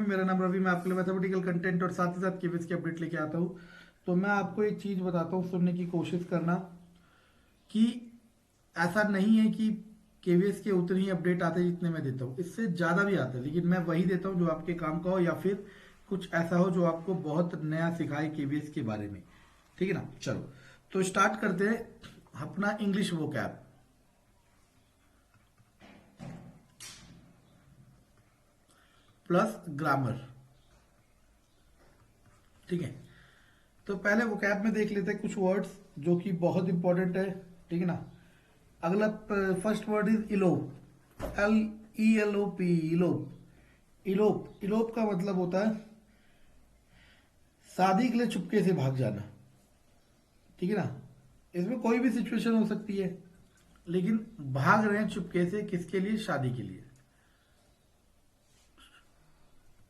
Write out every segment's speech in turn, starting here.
मेरा नाम रवि, मैं आपके लिए मैथमेटिकल कंटेंट और साथ ही साथ केवीएस की अपडेट लेके आता हूँ। तो मैं आपको एक चीज़ बताता हूँ, सुनने की कोशिश करना कि ऐसा नहीं है कि केवीएस के उतने ही अपडेट आते हैं जितने मैं देता हूँ, इससे ज़्यादा भी आते हैं, लेकिन मैं वही देता हूँ जो आपके काम का हो या फिर कुछ ऐसा हो जो आपको बहुत नया सिखाए केवीएस के बारे में। ठीक है ना। चलो तो स्टार्ट करते हैं अपना इंग्लिश वोकैब प्लस ग्रामर। ठीक है, तो पहले वोकैब में देख लेते हैं कुछ वर्ड्स जो कि बहुत इंपॉर्टेंट है। ठीक है ना। अगला first word is elope, LELOP, elope. Elope elope का मतलब होता है शादी के लिए चुपके से भाग जाना। ठीक है ना। इसमें कोई भी सिचुएशन हो सकती है, लेकिन भाग रहे हैं चुपके से किसके लिए? शादी के लिए।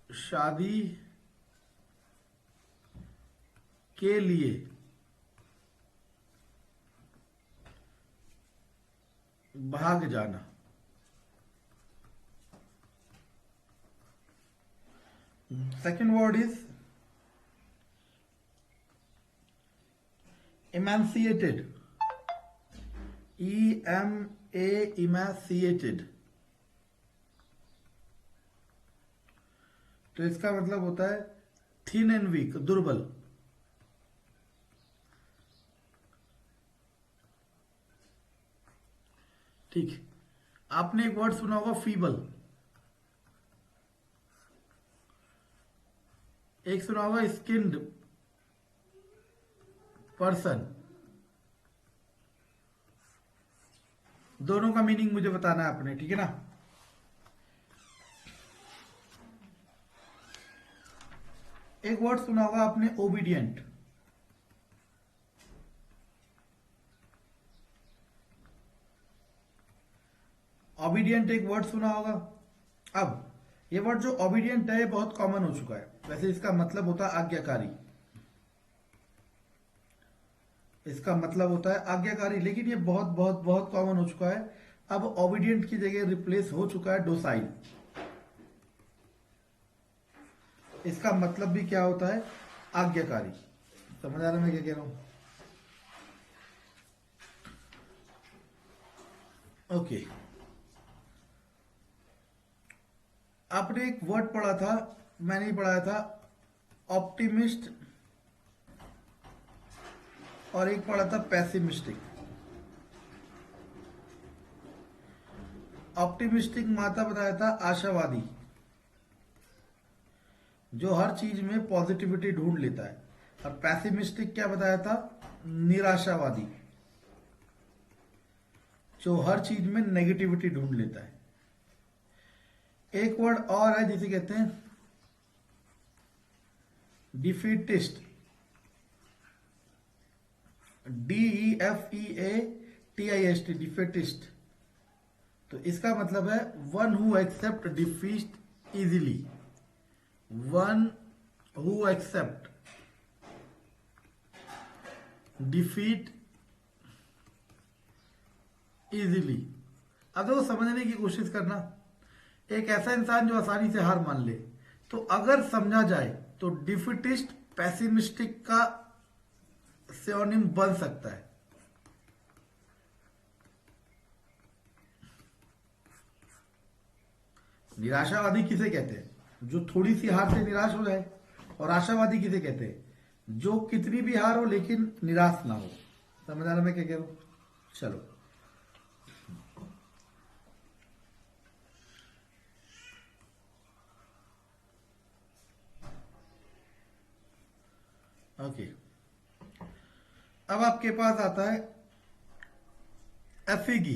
शादी के लिए भाग जाना। Second word is emaciated, emaciated। तो इसका मतलब होता है थिन एंड वीक, दुर्बल। ठीक। आपने एक वर्ड सुना होगा फीबल, एक सुना होगा स्किन्ड पर्सन। दोनों का मीनिंग मुझे बताना है आपने, ठीक है ना। एक वर्ड सुना होगा आपने ओबीडियंट। ओबीडियंट एक वर्ड सुना होगा। अब ये वर्ड जो ओबीडियंट है बहुत कॉमन हो चुका है। वैसे इसका मतलब होता है आज्ञाकारी, इसका मतलब होता है आज्ञाकारी, लेकिन ये बहुत बहुत बहुत कॉमन हो चुका है। अब ओबीडियंट की जगह रिप्लेस हो चुका है डोसाइल। इसका मतलब भी क्या होता है? आज्ञाकारी। समझ आ रहा है मैं क्या कह रहा हूं? ओके। आपने एक वर्ड पढ़ा था, मैंने ही पढ़ाया था, ऑप्टिमिस्ट, और एक पढ़ा था पैसिमिस्टिक। ऑप्टिमिस्टिक माता बताया था आशावादी, जो हर चीज में पॉजिटिविटी ढूंढ लेता है। और पैसिमिस्टिक क्या बताया था? निराशावादी, जो हर चीज में नेगेटिविटी ढूंढ लेता है। एक वर्ड और है जिसे कहते हैं डिफीटिस्ट, DEFEATIST, डिफीटिस्ट। तो इसका मतलब है one who accept defeat easily, one who accept defeat easily. अब तो समझने की कोशिश करना, एक ऐसा इंसान जो आसानी से हार मान ले। तो अगर समझा जाए तो डिफिटिस्ट पैसिमिस्टिक का सिनोनिम बन सकता है। निराशावादी किसे कहते हैं? जो थोड़ी सी हार से निराश हो जाए। और आशावादी किसे कहते हैं? जो कितनी भी हार हो लेकिन निराश ना हो। समझ आ रहा मैं क्या कह रहा हूं? चलो, ओके। अब आपके पास आता है एफिगी।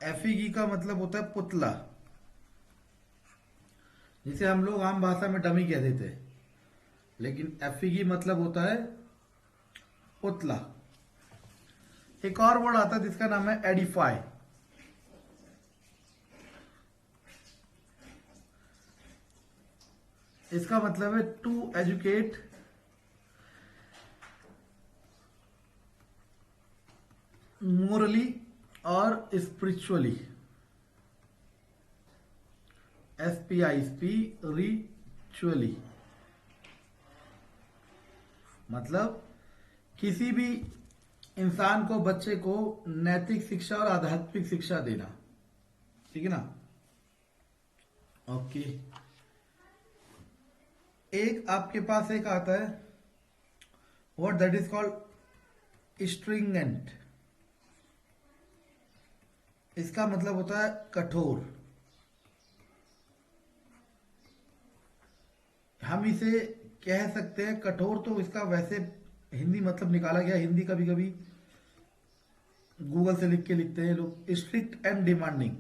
एफिगी का मतलब होता है पुतला, जिसे हम लोग आम भाषा में डमी कह देते हैं, लेकिन एफिगी मतलब होता है पुतला। एक और वर्ड आता है जिसका नाम है एडिफाई। इसका मतलब है टू एजुकेट, मोरली और स्पिरिचुअली, SPI, स्पिरिचुअली, मतलब किसी भी इंसान को, बच्चे को नैतिक शिक्षा और आध्यात्मिक शिक्षा देना, ठीक है ना। ओके, एक आपके पास एक आता है what that is called stringent. इसका मतलब होता है कठोर। हम इसे कह सकते हैं कठोर, तो इसका वैसे हिंदी मतलब निकाला गया, हिंदी कभी कभी गूगल से लिख के लिखते हैं लोग, स्ट्रिक्ट एंड डिमांडिंग।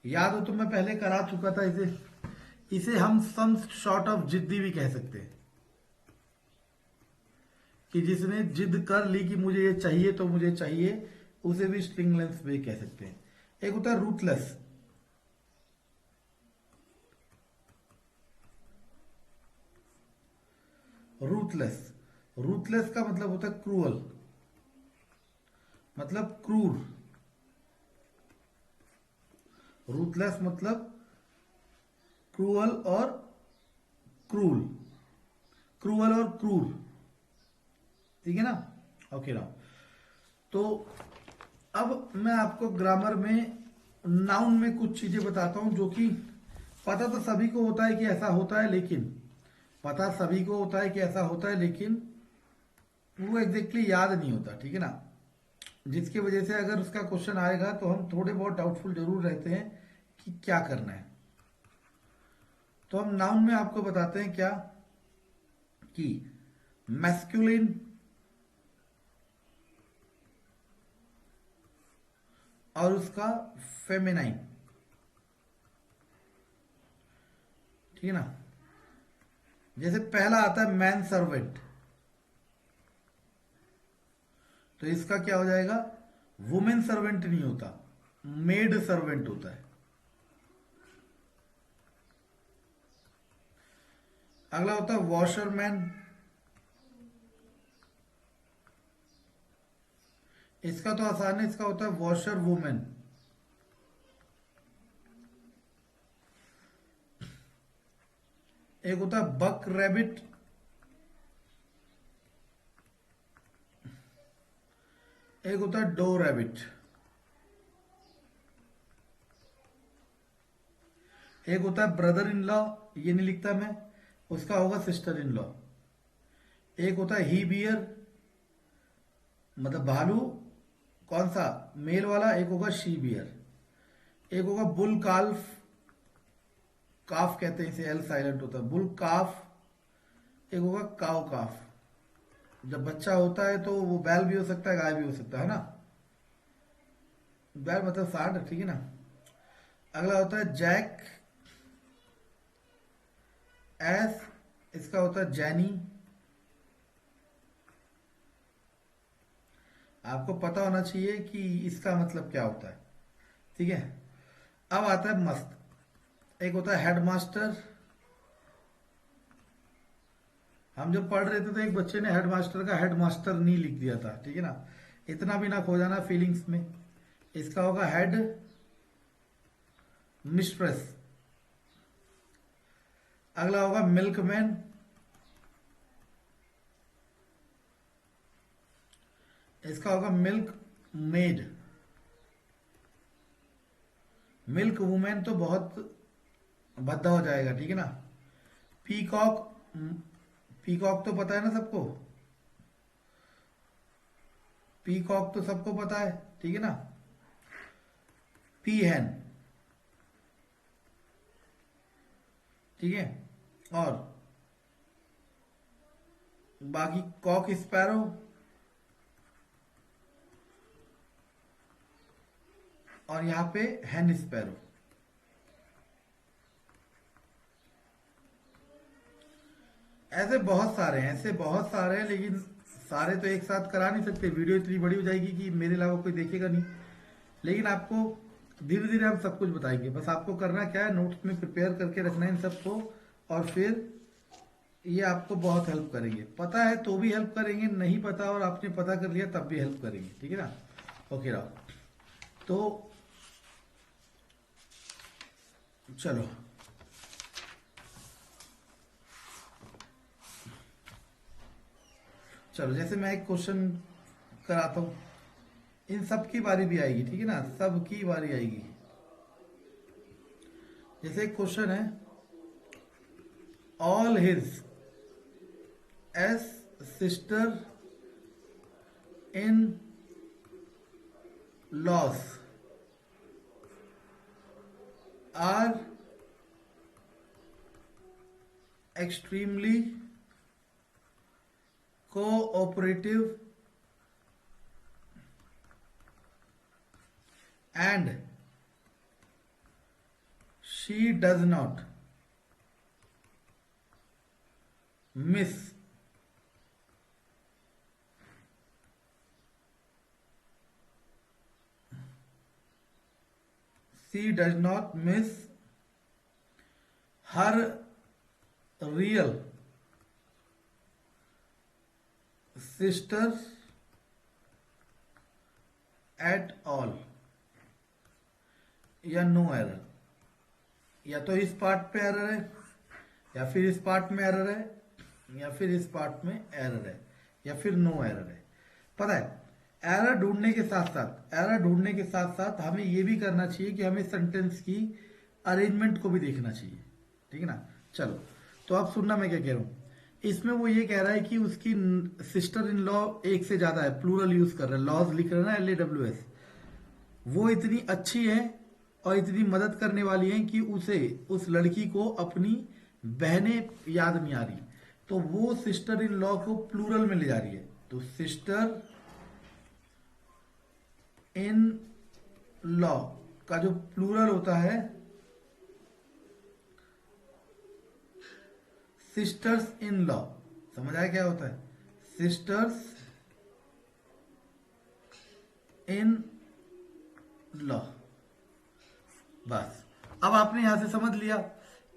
याद हो तो मैं पहले करा चुका था इसे। इसे हम सम शॉर्ट ऑफ जिद्दी भी कह सकते हैं, कि जिसने जिद कर ली कि मुझे ये चाहिए तो मुझे चाहिए, उसे भी स्ट्रिंगलेस भी कह सकते हैं। एक होता है रूथलेस। रूथलेस, रूथलेस का मतलब होता है क्रूअल, मतलब क्रूर। रूथलेस मतलब क्रूअल और क्रूर, क्रूअल और क्रूर, ठीक है ना। ओके ना। तो अब मैं आपको ग्रामर में नाउन में कुछ चीजें बताता हूं, जो कि पता तो सभी को होता है कि ऐसा होता है, लेकिन पता सभी को होता है कि ऐसा होता है, लेकिन वो एग्जैक्टली याद नहीं होता, ठीक है ना। जिसकी वजह से अगर उसका क्वेश्चन आएगा तो हम थोड़े बहुत डाउटफुल जरूर रहते हैं कि क्या करना है। तो हम नाउन में आपको बताते हैं क्या, कि मैस्कुलिन और उसका फेमिनाइन, ठीक है ना। जैसे पहला आता है मैन सर्वेंट, तो इसका क्या हो जाएगा, वुमेन सर्वेंट नहीं होता, मेड सर्वेंट होता है। अगला होता है वॉशरमैन, इसका तो आसान है, इसका होता है वॉशर वुमेन। एक होता है बक रैबिट, एक होता है डो रैबिट, एक होता है ब्रदर इन लॉ, ये नहीं लिखता मैं, उसका होगा सिस्टर इन लॉ। एक होता है ही बियर, मतलब भालू, कौन सा, मेल वाला। एक होगा शी बियर। एक होगा बुल काल्फ, काफ कहते हैं इसे, एल साइलेंट होता है, बुल काफ। एक होगा काउ काफ, जब बच्चा होता है तो वो बैल भी हो सकता है, गाय भी हो सकता है ना। बैल मतलब सांड, ठीक है ना। अगला होता है जैक एस, इसका होता है जैनी। आपको पता होना चाहिए कि इसका मतलब क्या होता है, ठीक है। अब आता है मस्त, एक होता है हेडमास्टर। हम जब पढ़ रहे थे तो एक बच्चे ने हेडमास्टर का हेडमास्टर नहीं लिख दिया था, ठीक है ना। इतना भी ना खो जाना फीलिंग्स में। इसका होगा हेड मिस्ट्रेस। अगला होगा मिल्कमैन, इसका होगा मिल्क मेड। मिल्क वुमेन तो बहुत भद्दा हो जाएगा, ठीक है ना। पीकॉक, पीकॉक तो पता है ना सबको, पीकॉक तो सबको पता है, ठीक है ना। पी हैन, ठीक है। और बाकी कॉक स्पैरो, और यहां पे हैन स्पैरो। ऐसे बहुत सारे हैं, ऐसे बहुत सारे हैं, लेकिन सारे तो एक साथ करा नहीं सकते, वीडियो इतनी बड़ी हो जाएगी कि मेरे अलावा कोई देखेगा नहीं। लेकिन आपको धीरे धीरे हम सब कुछ बताएंगे, बस आपको करना क्या है, नोट्स में प्रिपेयर करके रखना है इन सबको, और फिर ये आपको बहुत हेल्प करेंगे, पता है तो भी हेल्प करेंगे, नहीं पता और आपने पता कर लिया तब भी हेल्प करेंगे, ठीक है ना। ओके राव, तो चलो चलो जैसे मैं एक क्वेश्चन कराता हूँ, इन सब की बारी भी आएगी, ठीक है ना, सब की बारी आएगी। जैसे एक क्वेश्चन है, all his S sister in laws are extremely cooperative and she does not miss her real sister at all, या नो एरर, या तो इस पार्ट पे एरर है, या फिर इस पार्ट में एरर है, या फिर इस पार्ट में एरर है, या फिर नो एरर है। पता है एरर ढूंढने के साथ साथ, एरर ढूंढने के साथ साथ हमें ये भी करना चाहिए कि हमें सेंटेंस की अरेंजमेंट को भी देखना चाहिए, ठीक है ना। चलो तो आप सुनना मैं क्या कह रहा हूं। इसमें वो ये कह रहा है कि उसकी सिस्टर इन लॉ एक से ज्यादा है, प्लूरल यूज कर रहा है, लॉज लिख रहा है ना, LAWS। वो इतनी अच्छी है और इतनी मदद करने वाली है कि उसे, उस लड़की को अपनी बहनें याद नहीं आ रही, तो वो सिस्टर इन लॉ को प्लूरल में ले जा रही है। तो सिस्टर इन लॉ का जो प्लूरल होता है, सिस्टर्स इन लॉ, समझ आया क्या होता है, सिस्टर्स इन लॉ। बस अब आपने यहां से समझ लिया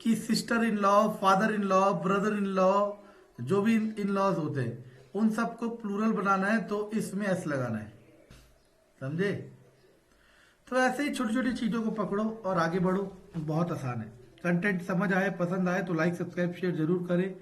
कि sister in law, father in law, brother in law, जो भी इन लॉज होते हैं उन सबको प्लूरल बनाना है तो इसमें एस लगाना है, समझे। तो ऐसे ही छोटी छोटी चीजों को पकड़ो और आगे बढ़ो, बहुत आसान है। कंटेंट समझ आए, पसंद आए तो लाइक सब्सक्राइब शेयर जरूर करें।